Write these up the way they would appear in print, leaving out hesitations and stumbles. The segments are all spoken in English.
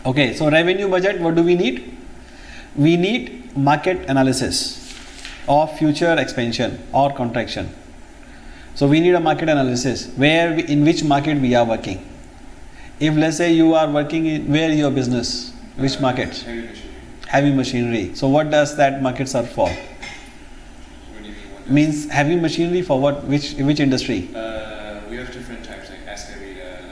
Okay, so revenue budget, what do we need? We need market analysis of future expansion or contraction. So we need a market analysis in which market we are working. If let's say you are working in where your business, which market? Heavy machinery. Heavy machinery. So what does that market serve for? What do you mean? Means heavy machinery for what? Which industry? We have different types like excavator,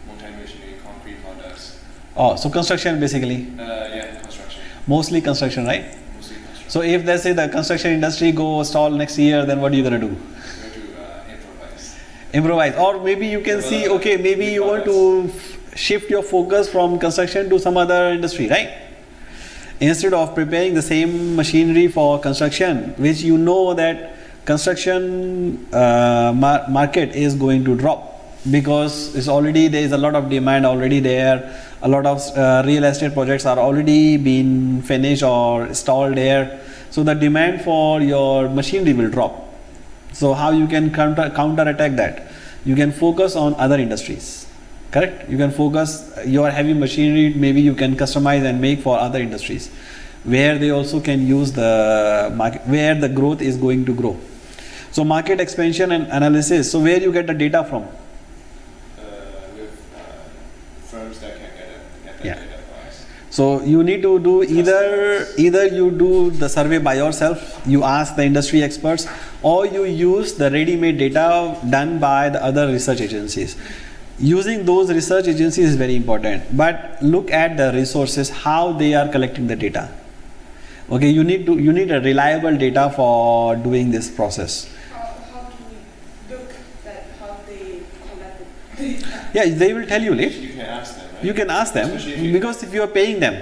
multi-machinery, concrete products. Oh, so construction basically. Yeah, construction. Mostly construction, right? Mostly construction. So if let's say the construction industry goes stall next year, then what are you gonna do? We have to improvise. Improvise. Or maybe you can see, okay, maybe you want to shift your focus from construction to some other industry, right? Instead of preparing the same machinery for construction, which you know that construction market is going to drop because it's already, there is a lot of demand already there, a lot of real estate projects are already been finished or installed there, so the demand for your machinery will drop. So how you can counter attack that? You can focus on other industries, correct? You can focus your heavy machinery, maybe you can customize and make for other industries where they also can use the market, where the growth is going to grow. So market expansion and analysis. So where you get the data from? With firms that can get that Yeah. data for us. So you need to do either you do the survey by yourself, you ask the industry experts, or you use the ready-made data done by the other research agencies. Using those research agencies is very important, but look at the resources, how they are collecting the data. Okay, you need a reliable data for doing this process. How do we look at how they collect the data? Yeah, they will tell you, You can ask them, right? you can ask them, Especially if you- because if you are paying them,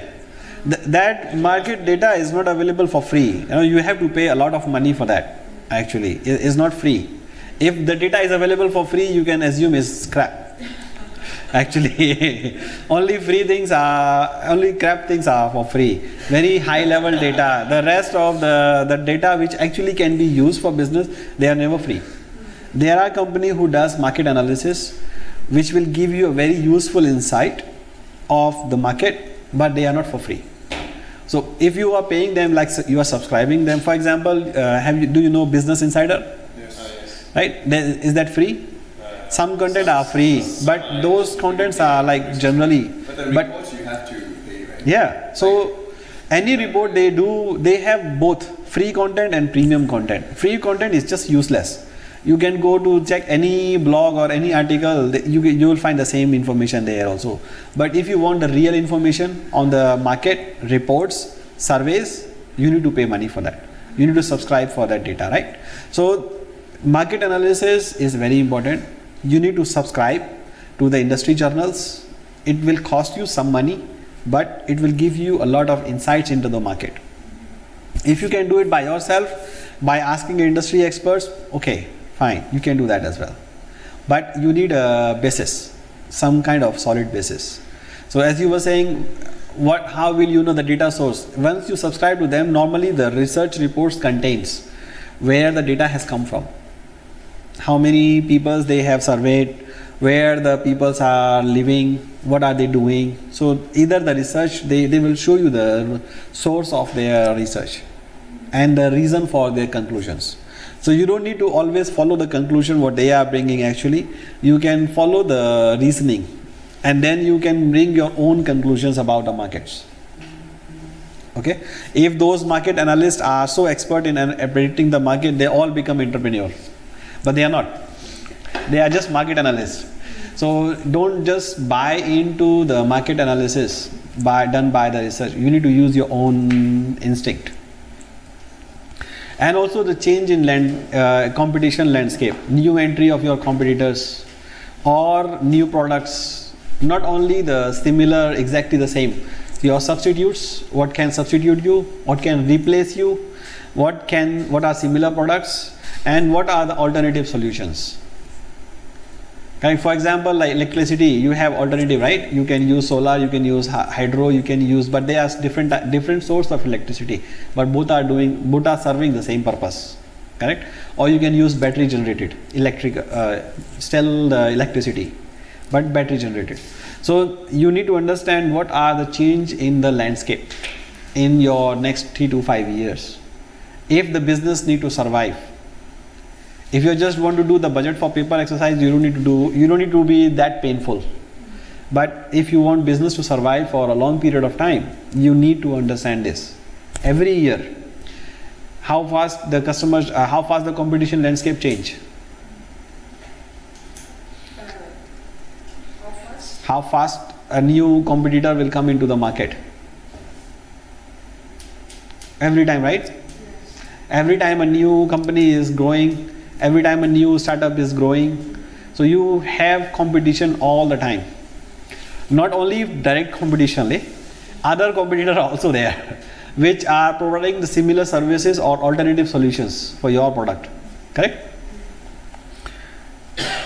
that market data is not available for free. You have to pay a lot of money for that. Actually, it is not free. If the data is available for free, you can assume it's crap. Actually, only crap things are for free. Very high level data. The rest of the data which actually can be used for business, they are never free. There are companies who does market analysis, which will give you a very useful insight of the market, but they are not for free. So if you are paying them, like you are subscribing them, for example, do you know Business Insider? Yes. Yes. Right? Is that free? Some content are free, but those contents are like generally. But the reports you have to pay, right? Yeah. So any report they do, they have both free content and premium content. Free content is just useless. You can go to check any blog or any article, you will find the same information there also. But if you want the real information on the market, reports, surveys, you need to pay money for that. You need to subscribe for that data, right? So market analysis is very important. You need to subscribe to the industry journals. It will cost you some money, but it will give you a lot of insights into the market. If you can do it by yourself, by asking industry experts, okay, fine, you can do that as well. But you need a basis, some kind of solid basis. So as you were saying, how will you know the data source? Once you subscribe to them, normally the research reports contains where the data has come from, how many people they have surveyed, where the peoples are living, what are they doing. So either the research, they will show you the source of their research and the reason for their conclusions. So you don't need to always follow the conclusion what they are bringing actually. You can follow the reasoning and then you can bring your own conclusions about the markets. Okay, if those market analysts are so expert in predicting the market, they all become entrepreneurs, but they are not. They are just market analysts. So don't just buy into the market analysis done by the research. You need to use your own instinct. And also the change in competition landscape, new entry of your competitors or new products, not only the similar, exactly the same. Your substitutes, what can substitute you, what can replace you, what are similar products, and what are the alternative solutions. Okay, for example, like electricity, you have alternative, right? You can use solar, you can use hydro, but they are different source of electricity, but both are serving the same purpose, correct? Or you can use battery generated still the electricity, but battery generated. So you need to understand what are the change in the landscape in your next 3 to 5 years. If the business need to survive, if you just want to do the budget for paper exercise, you don't need to be that painful. But if you want business to survive for a long period of time, you need to understand this. Every year, how fast the customers, how fast the competition landscape change. How fast? How fast a new competitor will come into the market. Every time, right? Yes. Every time a new company is growing, every time a new startup is growing, so you have competition all the time. Not only direct competition, other competitors are also there, which are providing the similar services or alternative solutions for your product. Correct?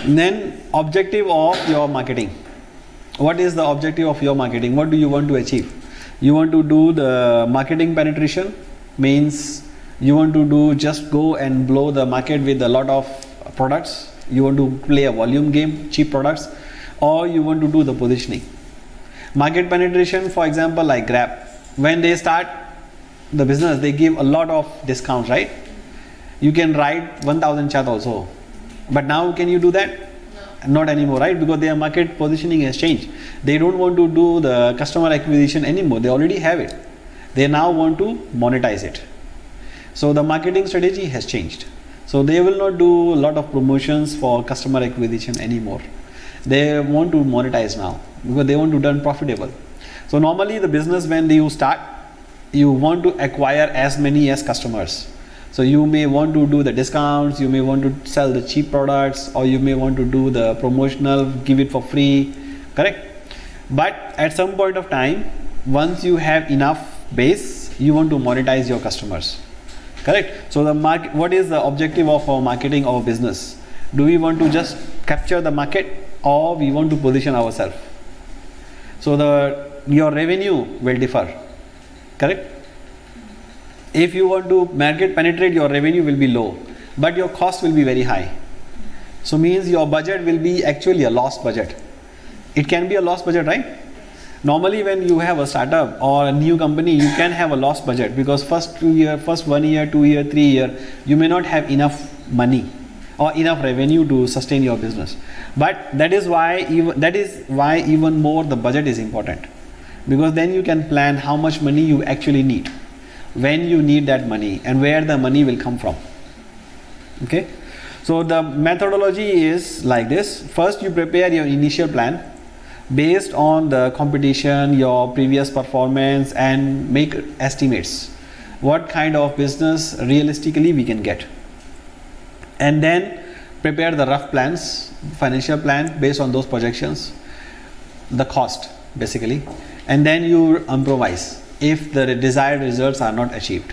Then objective of your marketing. What is the objective of your marketing? What do you want to achieve? You want to do the marketing penetration, means you want to do just go and blow the market with a lot of products. You want to play a volume game, cheap products, or you want to do the positioning. Market penetration, for example, like Grab, when they start the business, they give a lot of discounts, right? You can write 1000 chat also, but now can you do that? No. Not anymore, right? Because their market positioning has changed. They don't want to do the customer acquisition anymore. They already have it. They now want to monetize it. So the marketing strategy has changed. So they will not do a lot of promotions for customer acquisition anymore. They want to monetize now because they want to turn profitable. So normally the business, when you start, you want to acquire as many as customers. So you may want to do the discounts, you may want to sell the cheap products, or you may want to do the promotional, give it for free, correct? But at some point of time, once you have enough base, you want to monetize your customers, correct? So the market, what is the objective of our marketing or business? Do we want to just capture the market, or we want to position ourselves? So your revenue will differ, correct? If you want to market penetrate, your revenue will be low, but your cost will be very high. So means your budget will be actually a lost budget. It can be a lost budget, right? Normally when you have a startup or a new company, you can have a lost budget because first 1 year, 2 year, 3 year, you may not have enough money or enough revenue to sustain your business. But that is why even more the budget is important, because then you can plan how much money you actually need, when you need that money, and where the money will come from. Okay, so the methodology is like this. First you prepare your initial plan based on the competition, your previous performance, and make estimates what kind of business realistically we can get, and then prepare the rough plans, financial plan based on those projections, the cost basically, and then you improvise if the desired results are not achieved.